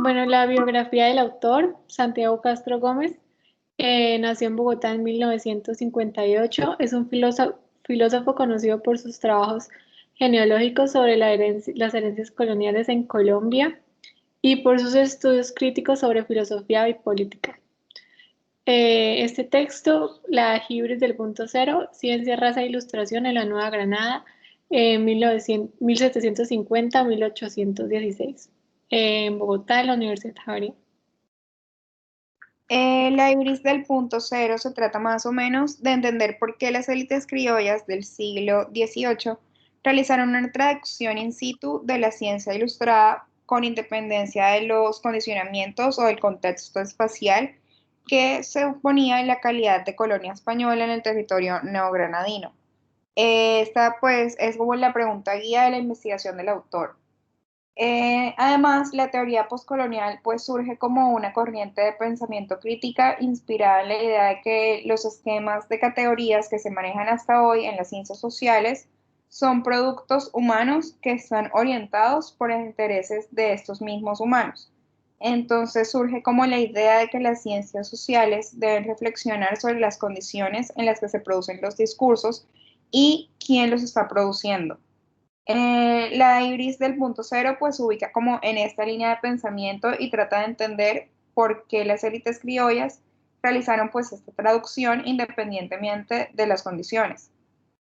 Bueno, la biografía del autor, Santiago Castro Gómez, nació en Bogotá en 1958. Es un filósofo conocido por sus trabajos genealógicos sobre las herencias coloniales en Colombia y por sus estudios críticos sobre filosofía y política. Este texto, La Hibris del Punto Cero, Ciencia, Raza e Ilustración en la Nueva Granada, 1750-1816, en Bogotá, en la Universidad Javeriana. La ibris del punto cero se trata más o menos de entender por qué las élites criollas del siglo XVIII realizaron una traducción in situ de la ciencia ilustrada con independencia de los condicionamientos o del contexto espacial que se oponía en la calidad de colonia española en el territorio neogranadino. Esta pues es como la pregunta guía de la investigación del autor. Además, la teoría postcolonial pues surge como una corriente de pensamiento crítica inspirada en la idea de que los esquemas de categorías que se manejan hasta hoy en las ciencias sociales son productos humanos que están orientados por intereses de estos mismos humanos. Entonces surge como la idea de que las ciencias sociales deben reflexionar sobre las condiciones en las que se producen los discursos y quién los está produciendo. La ibris del punto cero pues se ubica como en esta línea de pensamiento y trata de entender por qué las élites criollas realizaron pues esta traducción independientemente de las condiciones.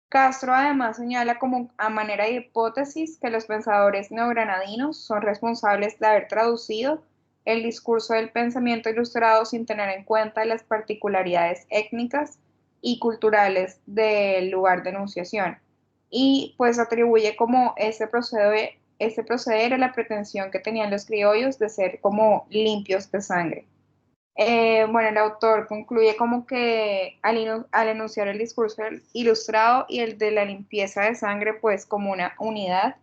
Castro además señala como a manera de hipótesis que los pensadores neogranadinos son responsables de haber traducido el discurso del pensamiento ilustrado sin tener en cuenta las particularidades étnicas y culturales del lugar de enunciación. Y pues atribuye como este proceder a la pretensión que tenían los criollos de ser como limpios de sangre. Bueno, el autor concluye como que al enunciar el discurso ilustrado y el de la limpieza de sangre, pues como una unidad,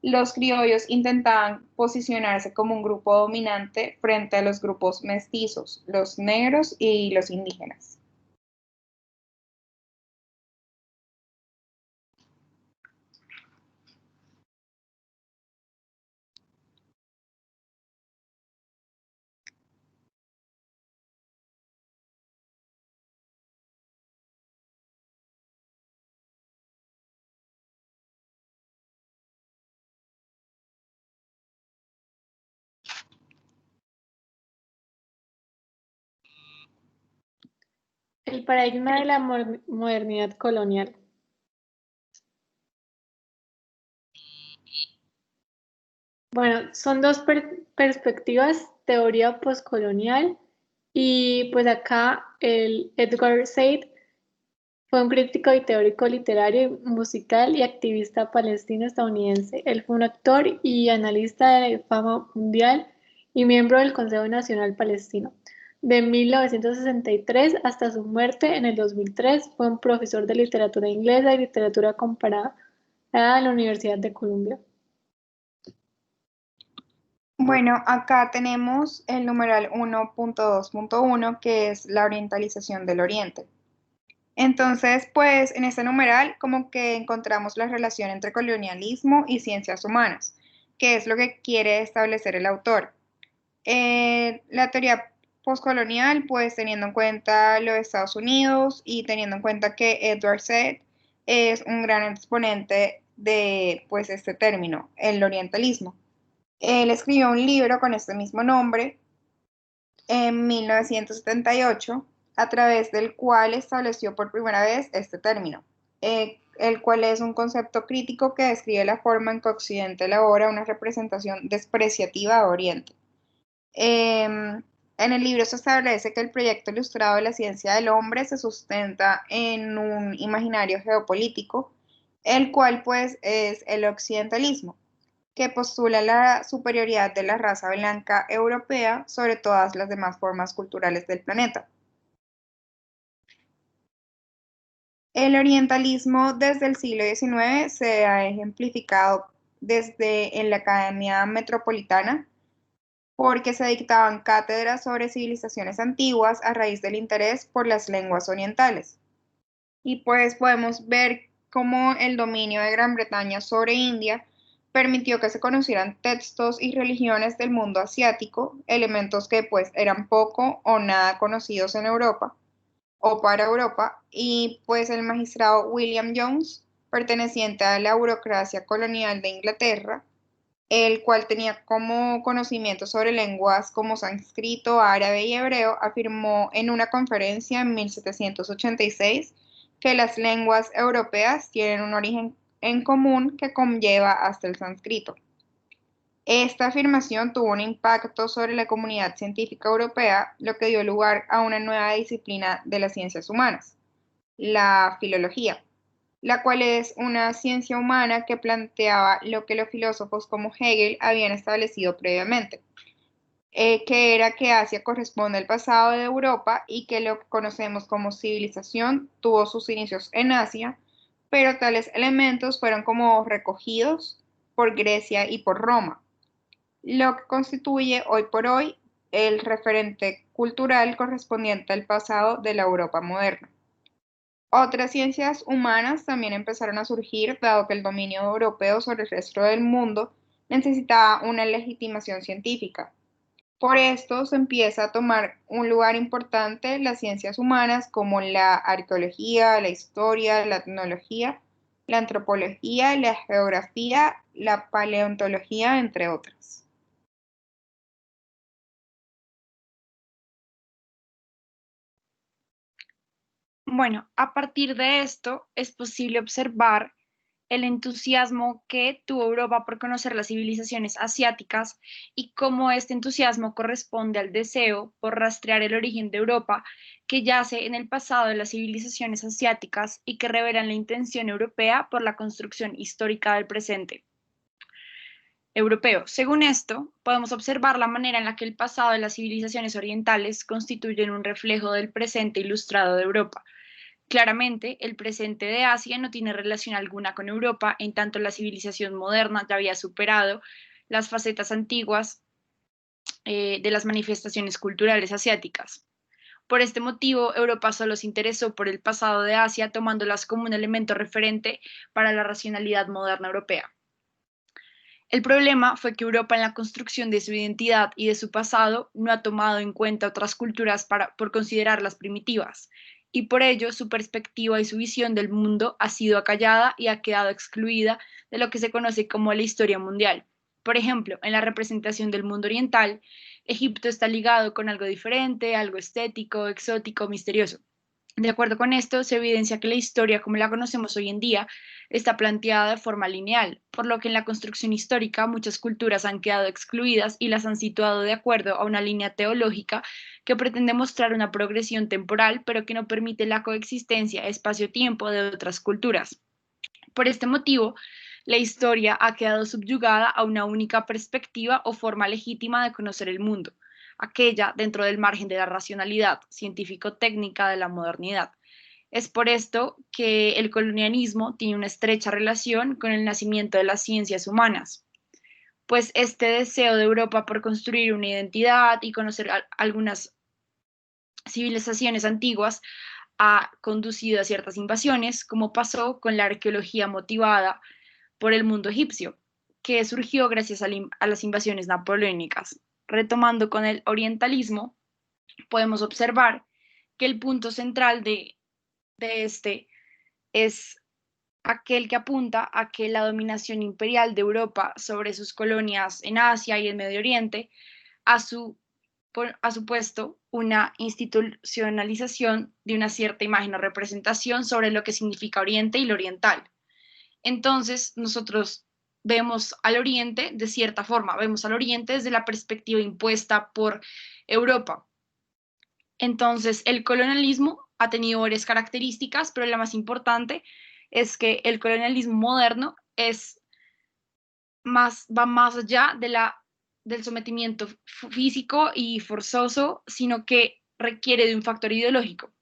los criollos intentaban posicionarse como un grupo dominante frente a los grupos mestizos, los negros y los indígenas. El paradigma de la modernidad colonial. Bueno, son dos perspectivas, teoría postcolonial y pues acá el Edgar Said fue un crítico y teórico literario, musical y activista palestino-estadounidense. Él fue un actor y analista de fama mundial y miembro del Consejo Nacional Palestino. De 1963 hasta su muerte en el 2003, fue un profesor de literatura inglesa y literatura comparada en la Universidad de Columbia. Bueno, acá tenemos el numeral 1.2.1, que es la orientalización del Oriente. Entonces, pues en este numeral como que encontramos la relación entre colonialismo y ciencias humanas, que es lo que quiere establecer el autor. La teoría postcolonial, pues teniendo en cuenta los Estados Unidos y teniendo en cuenta que Edward Said es un gran exponente de pues este término, el orientalismo. Él escribió un libro con este mismo nombre en 1978, a través del cual estableció por primera vez este término, el cual es un concepto crítico que describe la forma en que Occidente elabora una representación despreciativa de Oriente. En el libro se establece que el proyecto ilustrado de la ciencia del hombre se sustenta en un imaginario geopolítico, el cual pues es el occidentalismo, que postula la superioridad de la raza blanca europea sobre todas las demás formas culturales del planeta. El orientalismo desde el siglo XIX se ha ejemplificado desde en la Academia Metropolitana porque se dictaban cátedras sobre civilizaciones antiguas a raíz del interés por las lenguas orientales. Y pues podemos ver cómo el dominio de Gran Bretaña sobre India permitió que se conocieran textos y religiones del mundo asiático, elementos que pues eran poco o nada conocidos en Europa o para Europa, y pues el magistrado William Jones, perteneciente a la burocracia colonial de Inglaterra, el cual tenía como conocimiento sobre lenguas como sánscrito, árabe y hebreo, afirmó en una conferencia en 1786 que las lenguas europeas tienen un origen en común que conlleva hasta el sánscrito. Esta afirmación tuvo un impacto sobre la comunidad científica europea, lo que dio lugar a una nueva disciplina de las ciencias humanas, la filología, la cual es una ciencia humana que planteaba lo que los filósofos como Hegel habían establecido previamente, que era que Asia corresponde al pasado de Europa y que lo que conocemos como civilización tuvo sus inicios en Asia, pero tales elementos fueron como recogidos por Grecia y por Roma, lo que constituye hoy por hoy el referente cultural correspondiente al pasado de la Europa moderna. Otras ciencias humanas también empezaron a surgir, dado que el dominio europeo sobre el resto del mundo necesitaba una legitimación científica. Por esto se empieza a tomar un lugar importante las ciencias humanas como la arqueología, la historia, la etnología, la antropología, la geografía, la paleontología, entre otras. Bueno, a partir de esto es posible observar el entusiasmo que tuvo Europa por conocer las civilizaciones asiáticas y cómo este entusiasmo corresponde al deseo por rastrear el origen de Europa que yace en el pasado de las civilizaciones asiáticas y que revelan la intención europea por la construcción histórica del presente europeo. Según esto, podemos observar la manera en la que el pasado de las civilizaciones orientales constituyen un reflejo del presente ilustrado de Europa. Claramente, el presente de Asia no tiene relación alguna con Europa, en tanto la civilización moderna ya había superado las facetas antiguas de las manifestaciones culturales asiáticas. Por este motivo, Europa solo se interesó por el pasado de Asia, tomándolas como un elemento referente para la racionalidad moderna europea. El problema fue que Europa en la construcción de su identidad y de su pasado no ha tomado en cuenta otras culturas por considerarlas primitivas, y por ello su perspectiva y su visión del mundo ha sido acallada y ha quedado excluida de lo que se conoce como la historia mundial. Por ejemplo, en la representación del mundo oriental, Egipto está ligado con algo diferente, algo estético, exótico, misterioso. De acuerdo con esto, se evidencia que la historia, como la conocemos hoy en día, está planteada de forma lineal, por lo que en la construcción histórica muchas culturas han quedado excluidas y las han situado de acuerdo a una línea teológica que pretende mostrar una progresión temporal, pero que no permite la coexistencia espacio-tiempo de otras culturas. Por este motivo, la historia ha quedado subyugada a una única perspectiva o forma legítima de conocer el mundo, aquella dentro del margen de la racionalidad científico-técnica de la modernidad. Es por esto que el colonialismo tiene una estrecha relación con el nacimiento de las ciencias humanas, pues este deseo de Europa por construir una identidad y conocer algunas civilizaciones antiguas ha conducido a ciertas invasiones, como pasó con la arqueología motivada por el mundo egipcio, que surgió gracias a las invasiones napoleónicas. Retomando con el orientalismo, podemos observar que el punto central de este es aquel que apunta a que la dominación imperial de Europa sobre sus colonias en Asia y el Medio Oriente ha supuesto una institucionalización de una cierta imagen o representación sobre lo que significa Oriente y lo oriental. Entonces, nosotros vemos al Oriente de cierta forma, vemos al Oriente desde la perspectiva impuesta por Europa. Entonces, el colonialismo ha tenido varias características, pero la más importante es que el colonialismo moderno va más allá del sometimiento físico y forzoso, sino que requiere de un factor ideológico.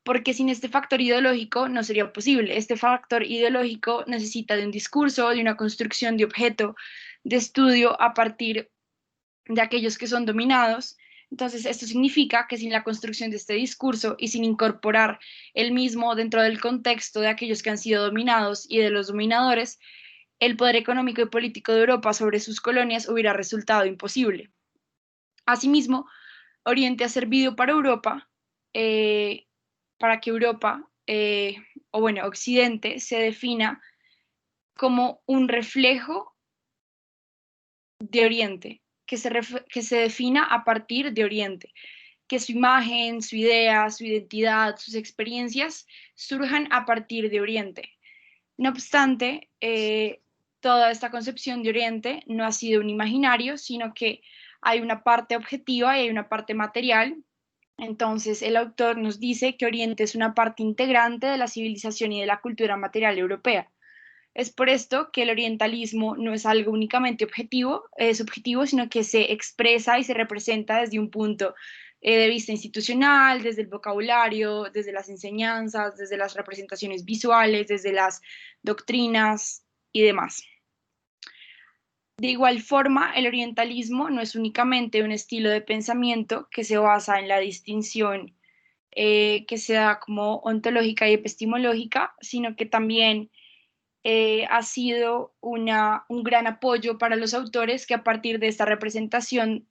Porque sin este factor ideológico no sería posible. Este factor ideológico necesita de un discurso, de una construcción de objeto de estudio a partir de aquellos que son dominados. Entonces, esto significa que sin la construcción de este discurso y sin incorporar el mismo dentro del contexto de aquellos que han sido dominados y de los dominadores, el poder económico y político de Europa sobre sus colonias hubiera resultado imposible. Asimismo, Oriente ha servido para Europa, para que Europa, o bueno, Occidente, se defina como un reflejo de Oriente, que se defina a partir de Oriente, que su imagen, su idea, su identidad, sus experiencias surjan a partir de Oriente. No obstante, toda esta concepción de Oriente no ha sido un imaginario, sino que hay una parte objetiva y hay una parte material. Entonces, el autor nos dice que Oriente es una parte integrante de la civilización y de la cultura material europea. Es por esto que el orientalismo no es algo únicamente subjetivo, sino que se expresa y se representa desde un punto de vista institucional, desde el vocabulario, desde las enseñanzas, desde las representaciones visuales, desde las doctrinas y demás. De igual forma, el orientalismo no es únicamente un estilo de pensamiento que se basa en la distinción que se da como ontológica y epistemológica, sino que también ha sido un gran apoyo para los autores que a partir de esta representación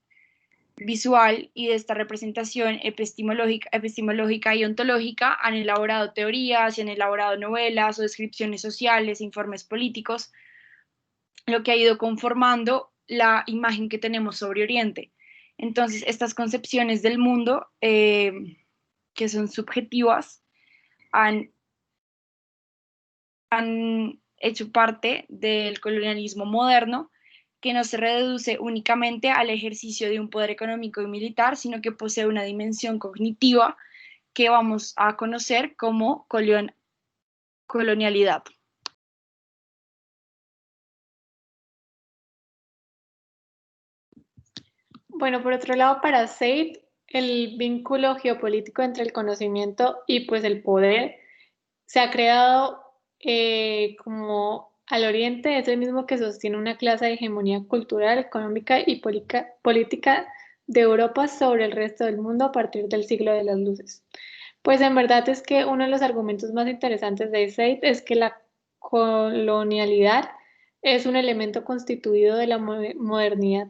visual y de esta representación epistemológica y ontológica han elaborado teorías y han elaborado novelas o descripciones sociales, informes políticos, lo que ha ido conformando la imagen que tenemos sobre Oriente. Entonces, estas concepciones del mundo, que son subjetivas, han hecho parte del colonialismo moderno, que no se reduce únicamente al ejercicio de un poder económico y militar, sino que posee una dimensión cognitiva que vamos a conocer como colonialidad. Bueno, por otro lado, para Said, el vínculo geopolítico entre el conocimiento y pues el poder se ha creado como al oriente, es el mismo que sostiene una clase de hegemonía cultural, económica y política de Europa sobre el resto del mundo a partir del siglo de las luces. Pues en verdad es que uno de los argumentos más interesantes de Said es que la colonialidad es un elemento constituido de la modernidad,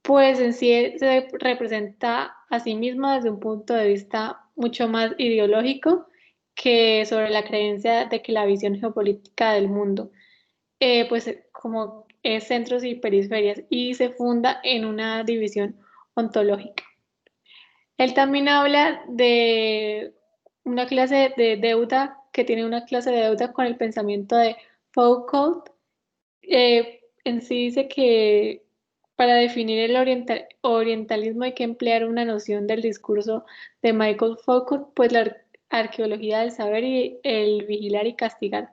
pues en sí se representa a sí misma desde un punto de vista mucho más ideológico que sobre la creencia de que la visión geopolítica del mundo, pues como es centros y periferias, y se funda en una división ontológica. Él también habla de una clase de deuda, que tiene una clase de deuda con el pensamiento de Foucault. En sí dice que para definir el orientalismo hay que emplear una noción del discurso de Michael Foucault, pues la arqueología del saber y el vigilar y castigar,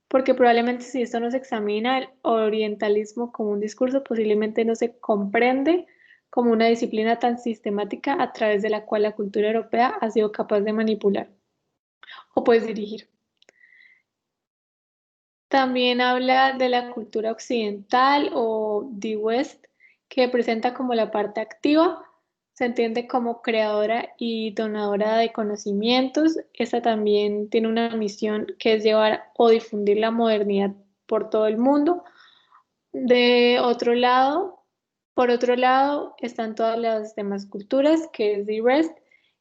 porque probablemente si esto no se examina, el orientalismo como un discurso posiblemente no se comprende como una disciplina tan sistemática a través de la cual la cultura europea ha sido capaz de manipular o pues dirigir. También habla de la cultura occidental o the West, que presenta como la parte activa, se entiende como creadora y donadora de conocimientos. Esta también tiene una misión que es llevar o difundir la modernidad por todo el mundo. De otro lado, por otro lado, están todas las demás culturas, que es the Rest,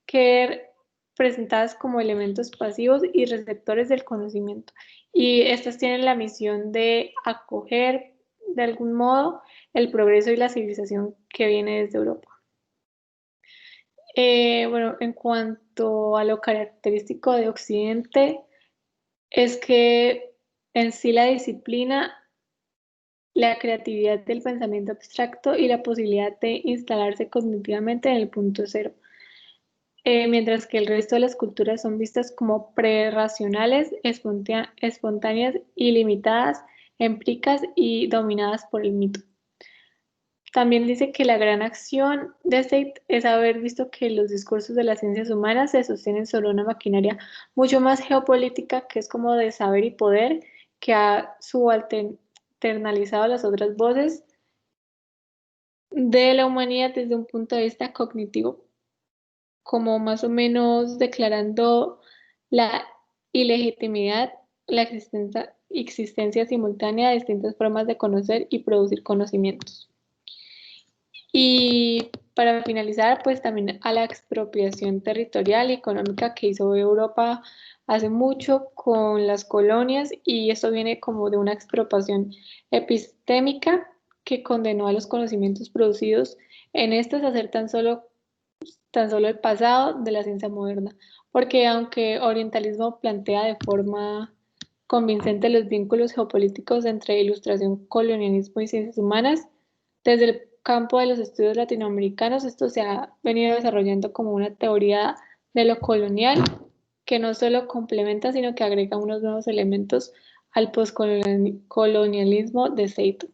que presentadas como elementos pasivos y receptores del conocimiento. Y estas tienen la misión de acoger de algún modo el progreso y la civilización que viene desde Europa. Bueno, en cuanto a lo característico de Occidente, es que en sí la disciplina, la creatividad del pensamiento abstracto y la posibilidad de instalarse cognitivamente en el punto cero, mientras que el resto de las culturas son vistas como prerracionales, espontáneas, ilimitadas, empíricas y dominadas por el mito. También dice que la gran acción de State es haber visto que los discursos de las ciencias humanas se sostienen sobre una maquinaria mucho más geopolítica, que es como de saber y poder, que ha subalternalizado las otras voces de la humanidad desde un punto de vista cognitivo, como más o menos declarando la ilegitimidad, la existencia simultánea de distintas formas de conocer y producir conocimientos. Y para finalizar, pues también a la expropiación territorial y económica que hizo Europa hace mucho con las colonias, y esto viene como de una expropiación epistémica que condenó a los conocimientos producidos en estas a ser tan solo el pasado de la ciencia moderna, porque aunque orientalismo plantea de forma convincente los vínculos geopolíticos entre ilustración, colonialismo y ciencias humanas, desde el campo de los estudios latinoamericanos esto se ha venido desarrollando como una teoría de lo colonial que no solo complementa, sino que agrega unos nuevos elementos al postcolonialismo de Seito.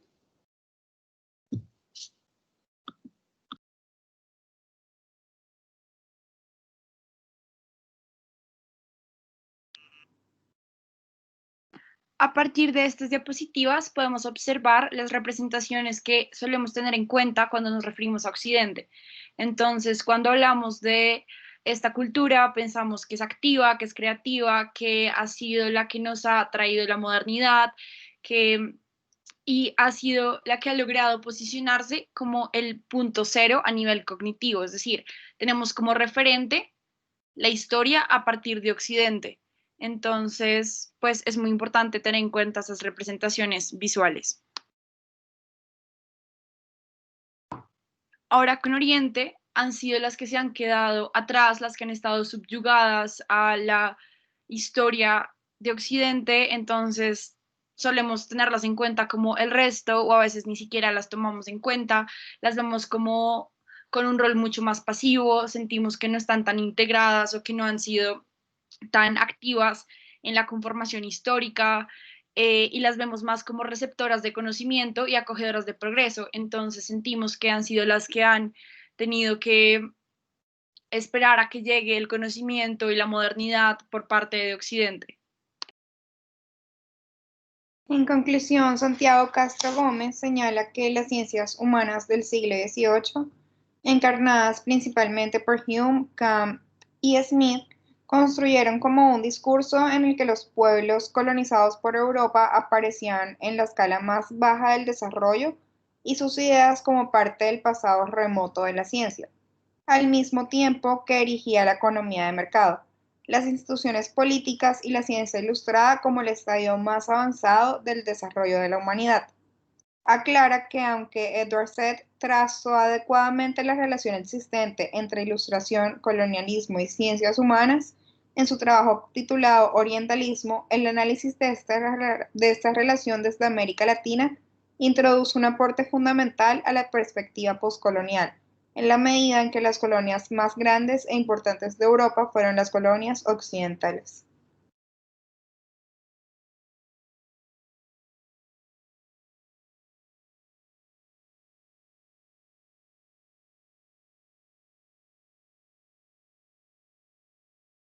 A partir de estas diapositivas podemos observar las representaciones que solemos tener en cuenta cuando nos referimos a Occidente. Entonces, cuando hablamos de esta cultura, pensamos que es activa, que es creativa, que ha sido la que nos ha traído la modernidad, y ha sido la que ha logrado posicionarse como el punto cero a nivel cognitivo. Es decir, tenemos como referente la historia a partir de Occidente. Entonces, pues es muy importante tener en cuenta esas representaciones visuales. Ahora con Oriente han sido las que se han quedado atrás, las que han estado subyugadas a la historia de Occidente, entonces solemos tenerlas en cuenta como el resto o a veces ni siquiera las tomamos en cuenta, las vemos como con un rol mucho más pasivo, sentimos que no están tan integradas o que no han sido tan activas en la conformación histórica, y las vemos más como receptoras de conocimiento y acogedoras de progreso. Entonces sentimos que han sido las que han tenido que esperar a que llegue el conocimiento y la modernidad por parte de Occidente. En conclusión, Santiago Castro Gómez señala que las ciencias humanas del siglo XVIII, encarnadas principalmente por Hume, Kant y Smith, construyeron como un discurso en el que los pueblos colonizados por Europa aparecían en la escala más baja del desarrollo y sus ideas como parte del pasado remoto de la ciencia, al mismo tiempo que erigía la economía de mercado, las instituciones políticas y la ciencia ilustrada como el estadio más avanzado del desarrollo de la humanidad. Aclara que aunque Edward Said trazó adecuadamente la relación existente entre ilustración, colonialismo y ciencias humanas, en su trabajo titulado Orientalismo, el análisis de esta relación desde América Latina introduce un aporte fundamental a la perspectiva postcolonial, en la medida en que las colonias más grandes e importantes de Europa fueron las colonias occidentales.